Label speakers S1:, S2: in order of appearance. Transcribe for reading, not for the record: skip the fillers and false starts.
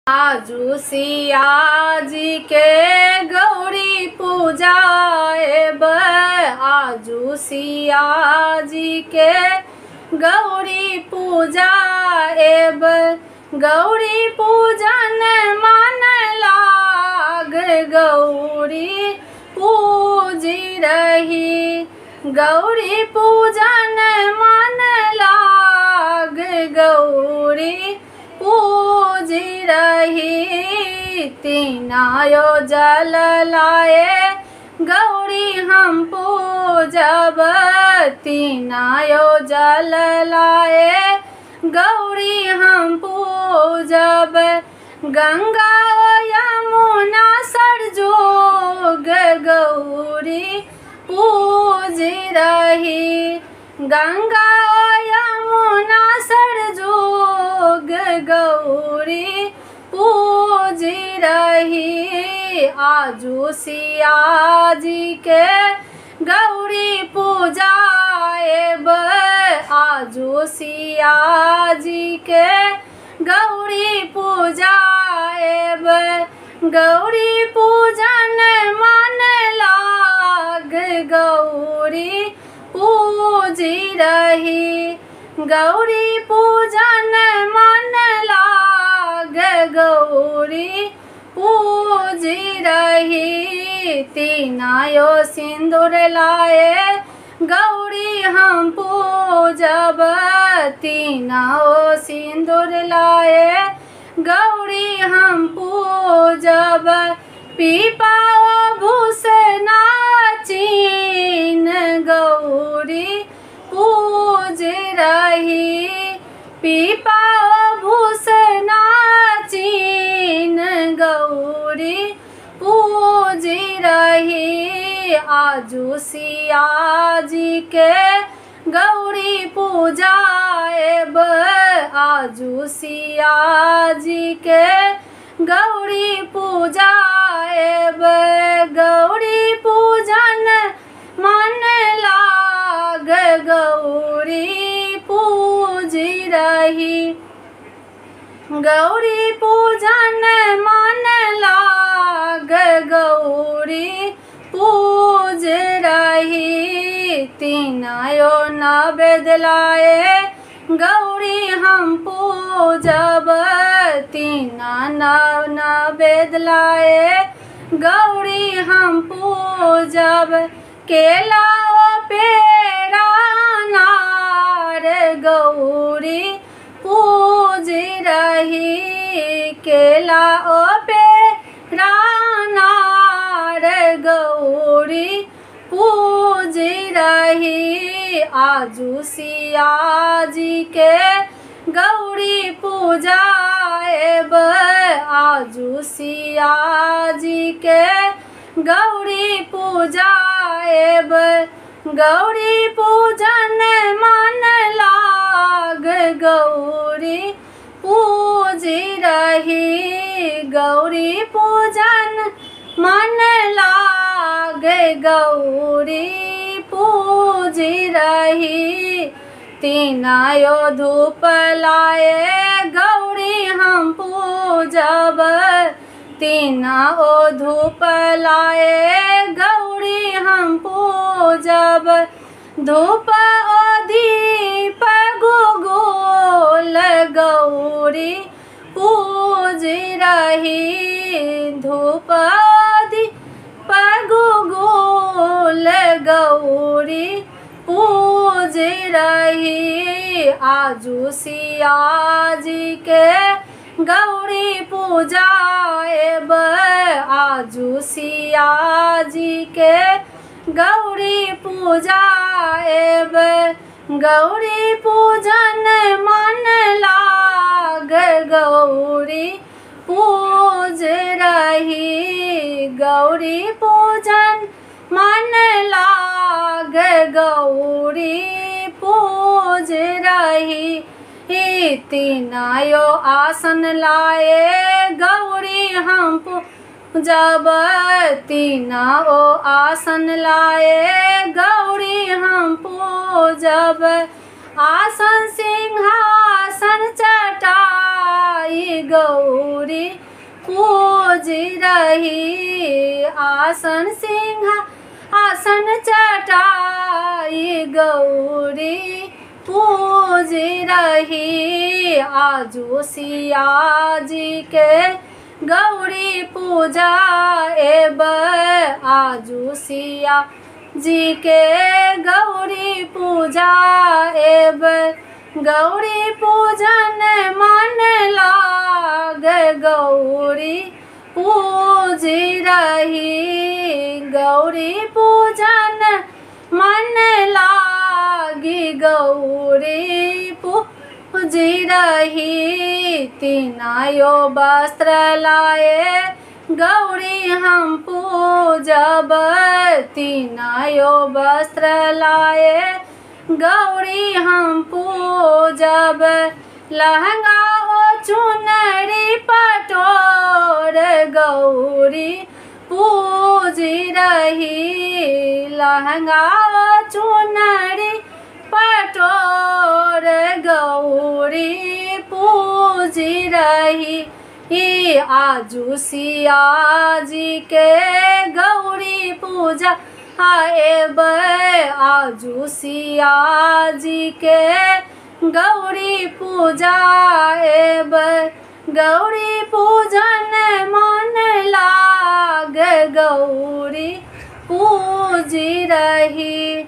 S1: आजू सिया जी के गौरी पूजाएब, आजू सिया जी के गौरी पूजाएब। गौरी पूजन मन लाग गौरी पूजी रही, गौरी पूजन मन लाग गौरी पूजी रही। तीनायो जल लाए गौरी हम पूजब, तीनायो जल लाए गौरी हम पूजब। गंगा यमुना सरजोग गौरी पूजी रही, गंगा यमुना सरजोग गौरी पूजी रही। आजू सिया जी के गौरी पूजाएब, आजू सिया जी के गौरी पूजाएब। गौरी पूजन मन लाग गौरी पूजी रही, गौरी पूजन मन लाग गौरी पूजी रही। तीनायो सिंदूर लाए गौरी हम पूजब, तीनाओ सिंदूर लाए गौरी हम पूजब। पीपाओ भूषना चीन गौरी पूज रही, पीपाओ भूषना चीन गौरी पूज रही। आजू सिया जी के गौरी पूजाएब, आजू सिया जी के गौरी पूजाएब। गौरी पूजन मन लाग गौरी पूजी रही, गौरी पूजन मन लाग गौरी पूज रही। तीनायो नैवेद्य लाए गौरी हम पूजब, तीना नैवेद्य लाए गौरी हम पूजब। केला पेड़ा नार गौरी पूज रही, केला पेड़ा नार गौरी पूज रही। आजू सिया जी के गौरी पूजाएब, आजू सिया जी के गौरी पूजाएब। गौरी पूजन मन लाग गौरी पूजी रही, गौरी पूजन मन लाग गौरी पूजी रही। तीनायो धूप लाए गौरी हम पूजब, तीनाओ धूप लाए गौरी हम पूजब। धूप दीप गुगोल गौरी पूज रही, धूप दीप गुगोल गौरी पूज रही। आजू सिया जी के गौरी पूजाएब, आजू सिया जी के गौरी पूजाएब। गौरी पूजन मन लाग गौरी पूज रही, गौरी पूजन मन लाग गौरी पूज रही। तीनायो आसन लाए गौरी हम पूजब, तीनाओ आसन लाए गौरी हम पूजब। आसन सिंहासन चटाई गौरी रही आसन सिंहा आसन चटाई गौरी पूज रही आजू सिया जी के गौरी पूजा एब आजू सिया जी के गौरी पूजा एब गौरी पूजन मन लाग गौरी पूज रही गौरी पूजन मन लागी गौरी पूज रही तीनायो वस्त्र लाए गौरी हम पूजब तीनायो वस्त्र लाए गौरी हम पूजब लहंगा ओ चुनरी पटोर गौरी पूज रही लहंगा ओ चुनरी पटोर गौरी पूज रही आजू सिया जी के गौरी पूजा एब आजू सिया जी के गौरी पूजा एब गौरी पूजन मन लाग गौरी पूज रही।